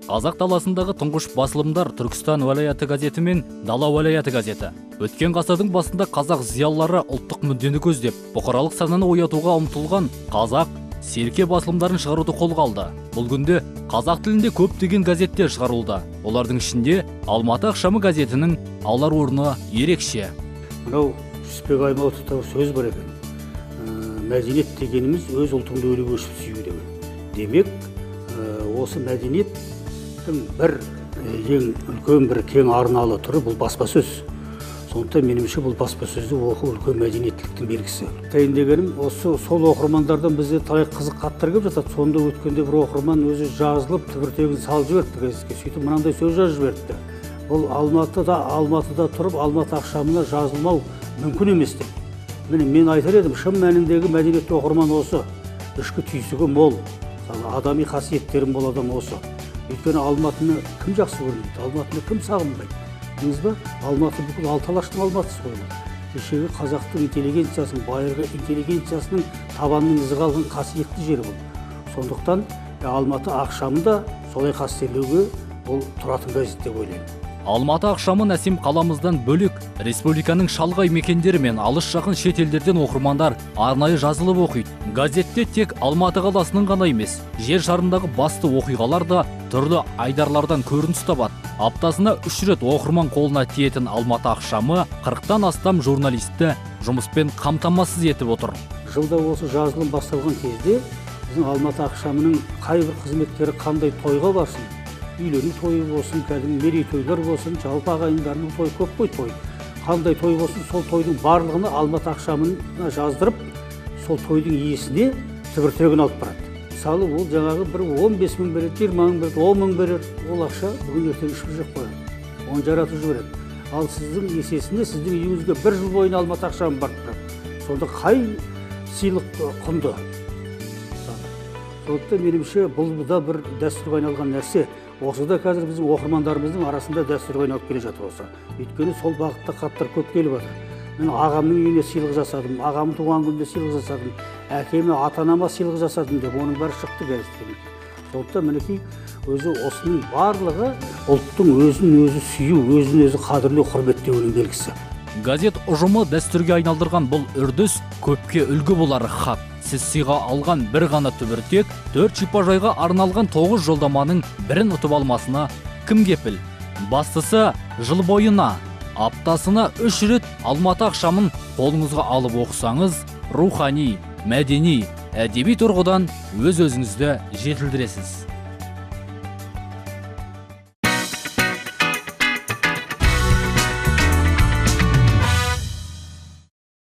Қазақ даласындағы тұңғыш басылымдар Түркістан уәлаяты газеті мен Дала уәлаяты газеті. Өткен ғасырдың басында қазақ зиялылары ұлттық мүддені көздеп, бұқаралық сананы оятуға ұмтылған қазақ серке басылымдарын шығаруды қолға алды. Бұл күнде қазақ тілінде көптеген газеттер шығарылуда. Олардың ішінде Алматы ақшамы газетінің алар орны ерекше. Мынау Жүсіпбек Аймауытовтағы сөз бар екен. Мәдениет дегеніміз өз ұлтыңды өліп өшіп сүю деген. Демек, осы мәдениеттің бір ең үлкен бір кең арналы түрі бұл баспасөз. Сондықтан меніңше бұл баспасөзді оқу үлкен мәдениеттіліктің белгісі. Айтайын дегенім, осы сол оқырмандардан бізде талай қызық хаттар келіп жатады. Сонда өткенде бір оқырман өзі жазылып, түбіртегін салып жіберді газетке. Сөйтіп мынандай сөз жазып жіберді. Бұл Алматыда тұрып, Алматы ақшамына жазылмау мүмкін емес деп. Міне мен айтар едім, шын мәніндегі мәдениетті оқырман осы. Ішкі түйсігі мол, адами қасиеттерін бол адам осы. Өйткені Алматыны кім жақсы көрмейді, Алматыны кім сағынбайды? Біліңіз ба? Алматы бүкіл алты алаштың Алматысы қойылады. Кешегі қазақтың интеллигенциясының, байырғы интеллигенциясының табанының ізі қалған қасиетті жері бұл. Сондықтан Алматы ақшамында солай қастерлеуге ол тұратын газет деп ойлаймын. Алматы ақшамы Нәсим қаламыздан бөлек республиканың шалғай мекендері мен алыс жақын шет елдерден оқырмандар арнайы жазылып оқиды. Газетте тек Алматы қаласының ғана емес, жер шарындағы басты оқиғалар да түрлі айдарлардан көрініс табады. Аптасына 3 рет оқырман қолына тиетін Алматы ақшамы 40-тан астам журналисті жұмыспен қамтамасыз етіп отыр. Жылда осы жазылым басталған кезде біздің Алматы ақшамының қайбір қызметтері қандай тойға барсын, үйлену тойы болсын, кәдімгі мерейтойлар болсын, жалпы ағайындарының тойы көп қой той. Қандай той болсын, сол тойдың барлығына Алматы ақшамына жаздырып, сол тойдың иесіне түбіртегін алып барады. Мысалы, ол жаңағы бір 15 мың береді, 20 мың береді, 10 мың береді. Ол ақша бүгін ертең ішіп жеп қояды. Оны жаратып жібереді. Ал сіздің есесіне, сіздің үйіңізге бір жыл бойына Алматы ақшамы барып тұрады. Сонда қай сыйлық құнды? Сондықтан меніңше бұл да бір дәстүрге айналған нәрсе. Осы да қазір біздің оқырмандарымыздың арасында дәстүрге айналып келе жатыр осы. Өйткені сол бағытта хаттар көп келіп жатыр. Мен ағамның үйіне сыйлық жасадым, ағамның туған күнінде сыйлық жасадым, әкеме, ата-анама сыйлық жасадым деп, оның бәрі шықты газетке. Сондықтан мінекей өзі осының барлығы ұлттың өзін-өзі сүю, өзін-өзі қадірлеу, құрметтеуінің белгісі. Газет ұжымы дәстүрге айналдырған бұл үрдіс көпке үлгі болары хақ. Сіз сыйға алған бір ғана түбіртек 4 шипажайға арналған 9 жолдаманың бірін ұтып алмасына кім кепіл? Бастысы жыл бойына, аптасына 3 рет Алматы ақшамын қолыңызға алып оқысаңыз, рухани, мәдени, әдеби тұрғыдан өз-өзіңізді жетілдіресіз.